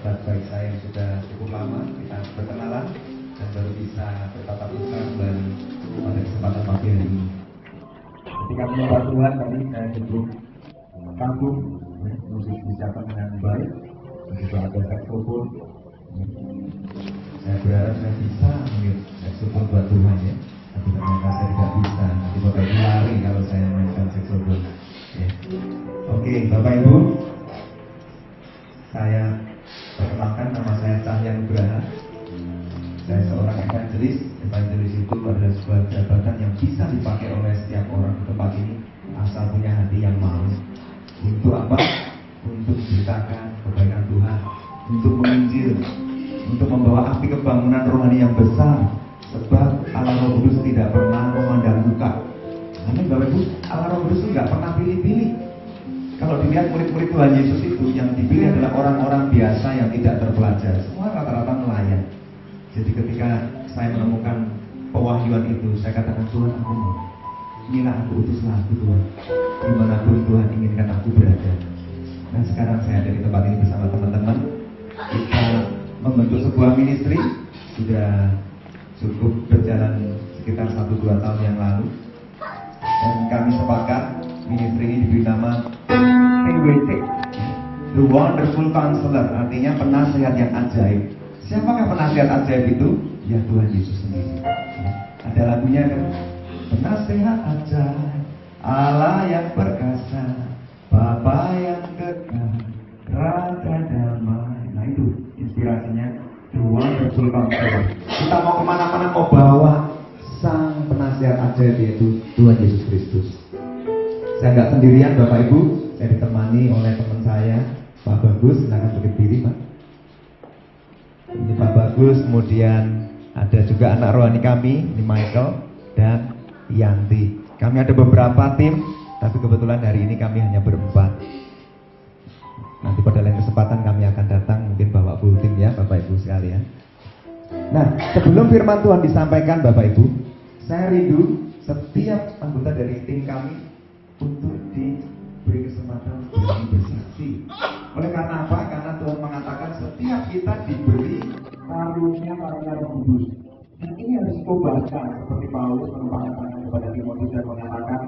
sahabat baik saya yang sudah cukup lama kita berkenalan dan baru bisa bertatap muka kembali pada kesempatan pagi hari ini. Ketika menyembah Tuhan tadi saya cukup kagum musik dicatat dengan baik, juga ada saxophone. Saya berharap saya bisa mengikuti saxophone buat Tuhan ya. Tapi ternyata saya tidak bisa. Nanti Bapak Ibu lari kalau saya mainkan saxophone. Ya. Oke, Bapak Ibu, saya perkenalkan, nama saya Cahya Nugraha. Saya seorang evangelis. Evangelis itu adalah sebuah jabatan yang bisa dipakai oleh setiap orang di tempat ini asal punya hati yang mau. Untuk apa? Untuk menceritakan kebaikan Tuhan, untuk menginjil, untuk membawa api kebangunan rohani yang besar. Sebab Allah Roh Kudus tidak pernah memandang muka. Amin, Bapak Ibu. Allah Roh Kudus itu nggak pernah pilih-pilih. Kalau dilihat murid-murid Tuhan Yesus itu, yang dipilih adalah orang-orang biasa yang tidak terpelajar. Semua rata-rata nelayan. Jadi ketika saya menemukan pewahyuan itu, saya katakan, Tuhan, aku mau. Inilah aku, utuslah aku, Tuhan. Dimanapun Tuhan inginkan aku berada. Nah, sekarang saya ada di tempat ini bersama teman-teman. Kita membentuk sebuah ministry. Sudah cukup berjalan sekitar 1-2 tahun yang lalu. Dan kami sepakat ministry ini diberi nama PWC, The Wonderful Counselor, artinya penasehat yang ajaib. Siapakah penasehat ajaib itu? Ya, Tuhan Yesus sendiri. Ada lagunya kan? Penasehat ajaib, Allah yang perkasa, Bapa yang kekal, Raja damai. Nah itu inspirasinya The Wonderful Counselor. Kita mau kemana-mana mau bawa sang penasehat ajaib, yaitu Tuhan Yesus Kristus. Saya nggak sendirian, Bapak Ibu. Saya ditemani oleh teman saya, Pak Bagus. Silakan berdiri, Pak. Ini Pak Bagus. Kemudian ada juga anak rohani kami, ini Michael dan Yanti. Kami ada beberapa tim, tapi kebetulan hari ini kami hanya berempat. Nanti pada lain kesempatan kami akan datang, mungkin bawa full tim ya, Bapak Ibu sekalian. Nah, sebelum firman Tuhan disampaikan, Bapak Ibu, saya rindu setiap anggota dari tim kami untuk diberi kesempatan berani bersaksi. Oleh karena apa? Karena Tuhan mengatakan setiap kita diberi karunia Roh Kudus. Dan ini harus dikobarkan seperti Paulus menumpahkan kepada Timotius dan mengatakan,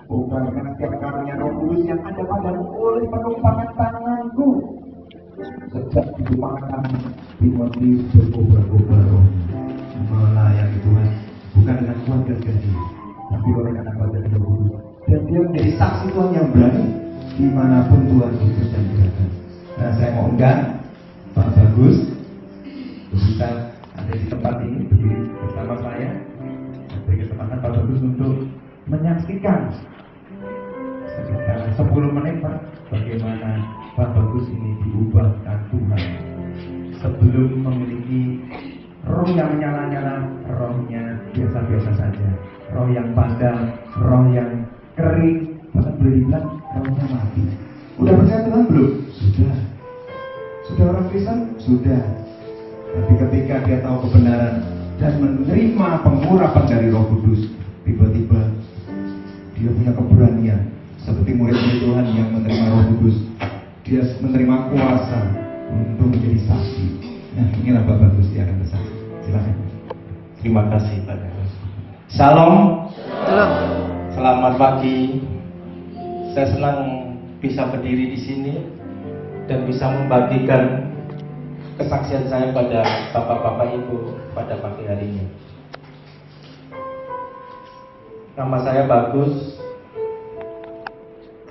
kobarkan setiap karunia Roh Kudus yang ada padamu oleh penumpangan tanganku. Sejak ditumpahkan Timotius berkobar-kobar rohnya, melayani Tuhan bukan dengan kuat gagah diri, tapi oleh karena kuasa Roh Kudus. Dan dia menjadi saksi Tuhan yang berani dimanapun Tuhan bekerja dan bergerak. Nah, saya mau undang Pak Bagus bisa ada di tempat ini berdiri bersama saya. Beri kesempatan Pak Bagus untuk menyaksikan sekitar 10 menit, Pak, bagaimana Pak Bagus ini diubahkan Tuhan sebelum memiliki roh yang menyala-nyala, rohnya biasa-biasa saja, roh yang padam, roh yang kering, bahkan boleh dibilang rohnya mati. Udah percaya Tuhan belum? Sudah. Sudah orang Kristen? Sudah. Tapi ketika dia tahu kebenaran dan menerima pengurapan dari Roh Kudus, tiba-tiba dia punya keberanian seperti murid-murid Tuhan yang menerima Roh Kudus. Dia menerima kuasa untuk menjadi saksi. Nah, inilah Bapak Bagus yang akan bersaksi. Silakan. Terima kasih Pak. Salam. Selamat pagi. Saya senang bisa berdiri di sini dan bisa membagikan kesaksian saya pada Bapak-bapak Ibu pada pagi hari ini. Nama saya Bagus.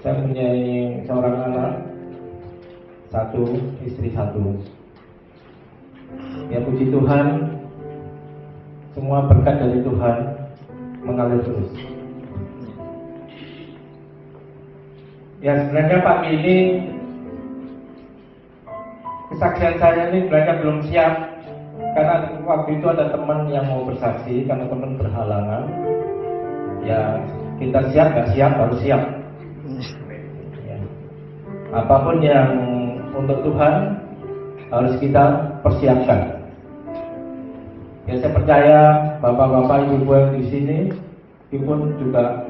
Saya punya seorang anak, 1, istri 1. Ya, puji Tuhan, semua berkat dari Tuhan mengalir terus. Ya, sebenarnya pagi ini kesaksian saya ini sebenarnya belum siap, karena waktu itu ada teman yang mau bersaksi karena teman berhalangan. Ya, kita siap nggak siap harus siap. Ya. Apapun yang untuk Tuhan harus kita persiapkan. Ya, saya percaya bapak-bapak, ibu-ibu yang di sini pun juga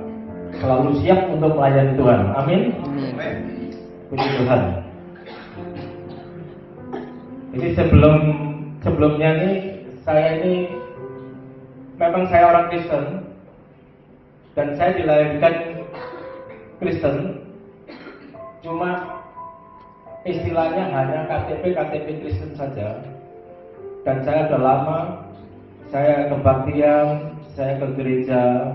selalu siap untuk melayani Tuhan. Amin. Puji Tuhan. Jadi sebelumnya nih saya ini memang saya orang Kristen dan saya dilahirkan Kristen, cuma istilahnya hanya KTP Kristen saja. Dan saya sudah lama, saya kebaktian, saya ke gereja,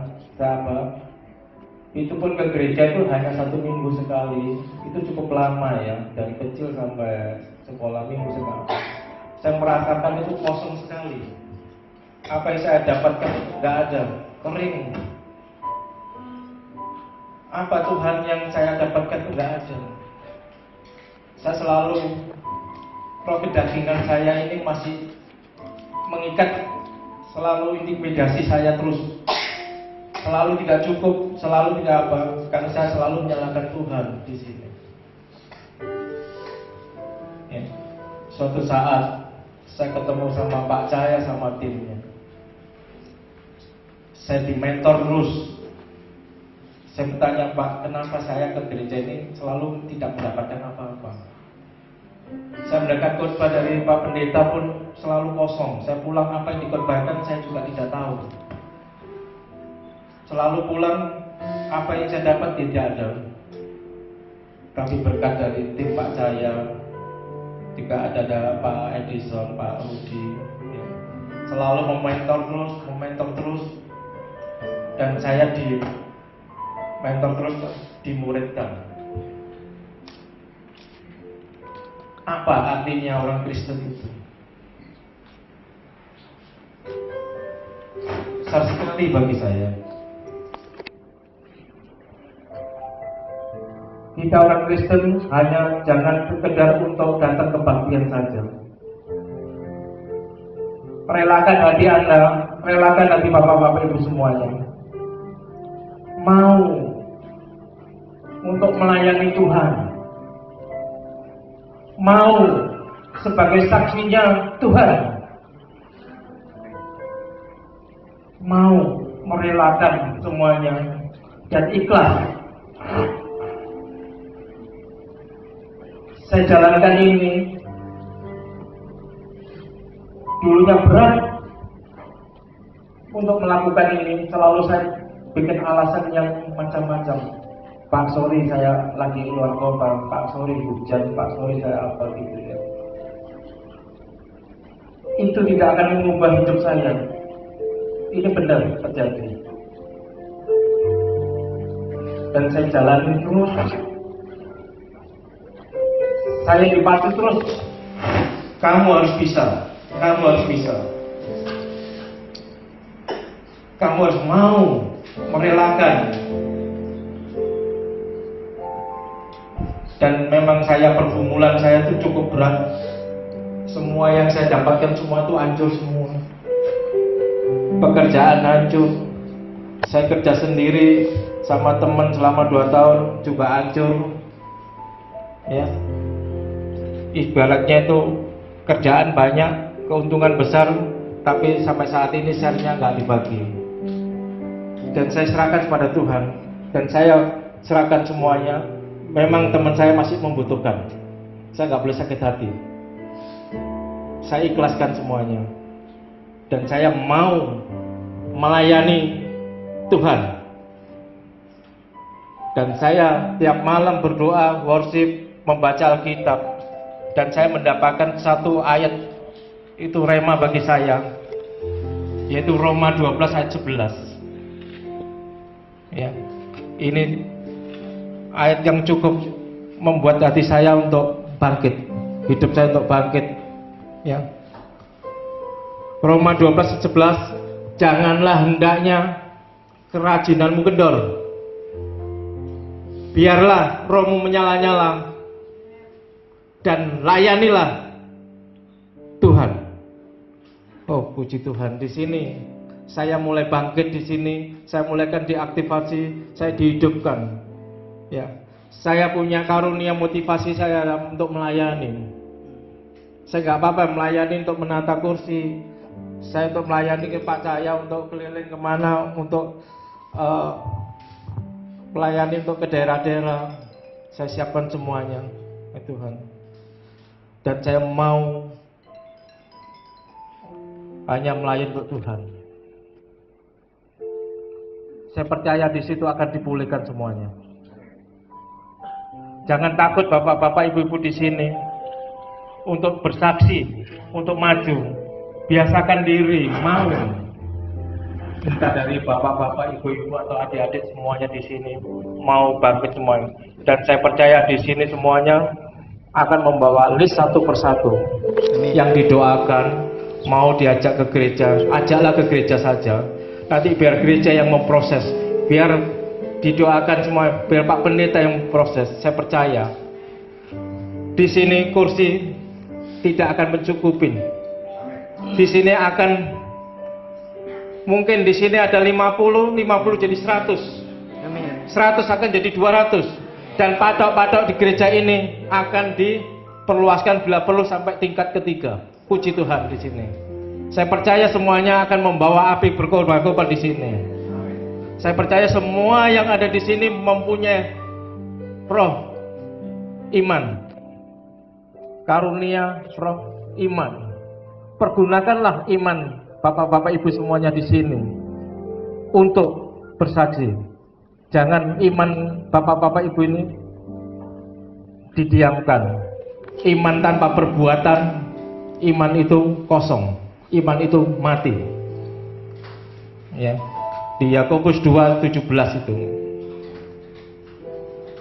itu pun ke gereja itu hanya 1 minggu sekali. Itu cukup lama ya, dari kecil sampai sekolah minggu sekali. Saya merasakan itu kosong sekali. Apa yang saya dapatkan nggak ada, kering. Apa Tuhan yang saya dapatkan nggak ada. Saya selalu roh kedagingan saya ini masih mengikat, selalu intimidasi saya terus, selalu tidak cukup, selalu tidak apa, karena saya selalu menyalahkan Tuhan di sini. Ya. Suatu saat saya ketemu sama Pak Cahaya sama timnya, saya dimentor terus. Saya bertanya, Pak, kenapa saya ke gereja ini selalu tidak mendapatkan apa-apa? Saya mendengar khotbah dari Pak Pendeta pun selalu kosong. Saya pulang apa yang dikorbankan saya juga tidak tahu. Selalu pulang apa yang saya dapat tidak ada. Tapi berkat dari tim Pak Jaya, juga ada Pak Edison, Pak Rudi, ya, selalu mementor terus, dan saya di mentor terus, dimuridkan. Apa artinya orang Kristen itu? Besar sekali bagi saya. Kita orang Kristen hanya jangan sekedar untuk datang ke kebaktian saja. Relakan hati Anda, relakan hati bapak-bapak ibu semuanya, mau untuk melayani Tuhan, mau sebagai saksinya Tuhan, mau merelakan semuanya dan ikhlas. Saya jalankan ini, dulunya berat untuk melakukan ini, selalu saya bikin alasan yang macam-macam. Pak, sorry saya lagi keluar kota, Pak, sorry hujan, Pak, sorry saya apa gitu ya. Itu tidak akan mengubah hidup saya. Ini benar terjadi. Dan saya jalani terus. Saya dipacu terus. Kamu harus bisa. Kamu harus bisa. Kamu harus mau merelakan. Dan memang pergumulan saya itu cukup berat. Semua yang saya dapatkan semua itu hancur semua. Pekerjaan hancur. Saya kerja sendiri sama teman selama 2 tahun juga hancur. Ya. Ibaratnya itu kerjaan banyak, keuntungan besar, tapi sampai saat ini share-nya nggak dibagi. Dan saya serahkan kepada Tuhan. Dan saya serahkan semuanya. Memang teman saya masih membutuhkan. Saya nggak boleh sakit hati. Saya ikhlaskan semuanya. Dan saya mau melayani Tuhan. Dan saya tiap malam berdoa, worship, membaca Alkitab. Dan saya mendapatkan satu ayat, itu rema bagi saya, yaitu Roma 12 ayat 11. Ya, ini ayat yang cukup membuat hati saya untuk bangkit, hidup saya untuk bangkit. Ya, Roma 12 ayat 11, janganlah hendaknya kerajinanmu kendor, biarlah rohmu menyala-nyala, dan layanilah Tuhan. Oh, puji Tuhan, di sini saya mulai bangkit, di sini saya mulaikan diaktifasi, saya dihidupkan. Ya, saya punya karunia motivasi saya untuk melayani. Saya nggak apa-apa melayani untuk menata kursi, saya untuk melayani ke Pak Cahaya, untuk keliling kemana, untuk melayani untuk ke daerah-daerah. Saya siapkan semuanya, Tuhan. Dan saya mau hanya melayani untuk Tuhan. Saya percaya di situ akan dipulihkan semuanya. Jangan takut bapak-bapak, ibu-ibu di sini untuk bersaksi, untuk maju. Biasakan diri, mau. Entah dari bapak-bapak, ibu-ibu atau adik-adik semuanya di sini mau bangkit semuanya. Dan saya percaya di sini semuanya akan membawa list satu persatu yang didoakan. Mau diajak ke gereja, ajaklah ke gereja saja. Nanti biar gereja yang memproses, biar didoakan semua, biar Pak Pendeta yang memproses. Saya percaya di sini kursi tidak akan mencukupi. Di sini akan mungkin di sini ada 50 jadi 100. 100 akan jadi 200. Dan patok-patok di gereja ini akan diperluaskan bila perlu sampai tingkat ketiga. Puji Tuhan di sini. Saya percaya semuanya akan membawa api berkobar-kobar di sini. Saya percaya semua yang ada di sini mempunyai roh iman, karunia roh iman. Pergunakanlah iman bapak-bapak ibu semuanya di sini untuk bersaksi. Jangan iman bapak-bapak ibu ini didiamkan. Iman tanpa perbuatan, iman itu kosong, iman itu mati. Ya, di Yakobus 2:17 itu.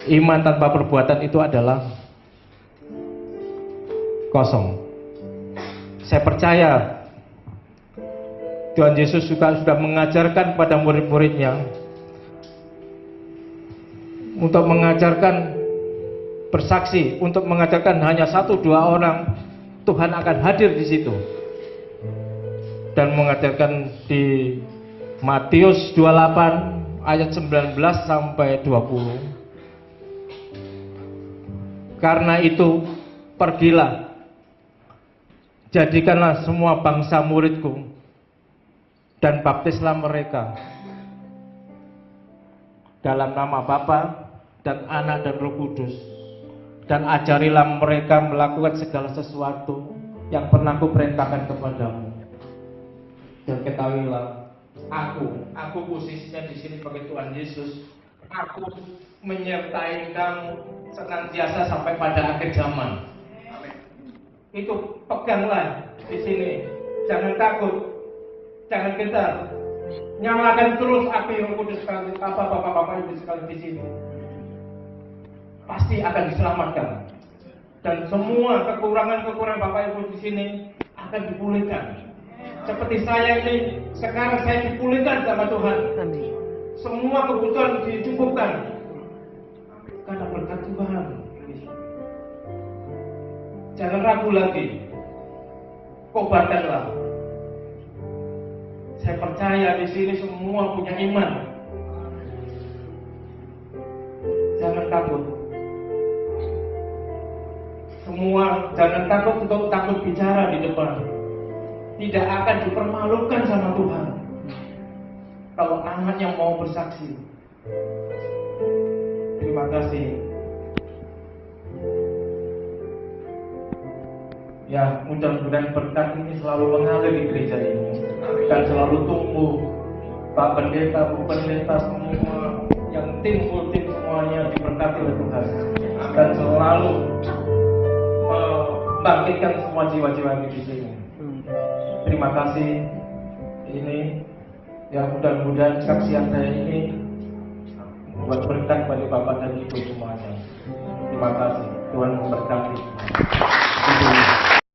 Iman tanpa perbuatan itu adalah kosong. Saya percaya Tuhan Yesus juga sudah mengajarkan kepada murid-muridnya untuk mengajarkan bersaksi, untuk mengajarkan hanya 1-2 orang. Tuhan akan hadir di situ dan mengajarkan di Matius 28 ayat 19 sampai 20. Karena itu pergilah, jadikanlah semua bangsa muridku dan baptislah mereka dalam nama Bapa dan Anak dan Roh Kudus. Dan ajarilah mereka melakukan segala sesuatu yang pernah kuperintahkan kepadamu. Dan ketahuilah, aku posisinya di sini sebagai Tuhan Yesus. Aku menyertai kamu senantiasa sampai pada akhir zaman. Itu peganglah di sini. Jangan takut, jangan gentar. Nyalakan terus api Roh Kudus sekali, bapak-bapak ibu sekali di sini. Pasti akan diselamatkan, dan semua kekurangan bapak ibu di sini akan dipulihkan. Seperti saya ini, sekarang saya dipulihkan sama Tuhan. Semua kebutuhan dicukupkan karena berkat Tuhan. Jangan ragu lagi, kobarkanlah. Saya percaya di sini semua punya iman. Jangan takut. Semua jangan takut untuk takut bicara di depan. Tidak akan dipermalukan sama Tuhan kalau anak yang mau bersaksi. Terima kasih. Ya, mudah-mudahan berkat ini selalu mengalir di gereja ini dan selalu tumbuh. Pak Pendeta, Bu Pendeta, semua yang tim semuanya diberkati oleh Tuhan dan selalu membangkitkan semua jiwa-jiwa di sini. Terima kasih. Ini yang mudah-mudahan saksian saya ini membuat berkat bagi Bapak dan Ibu semuanya. Terima kasih. Tuhan memberkati.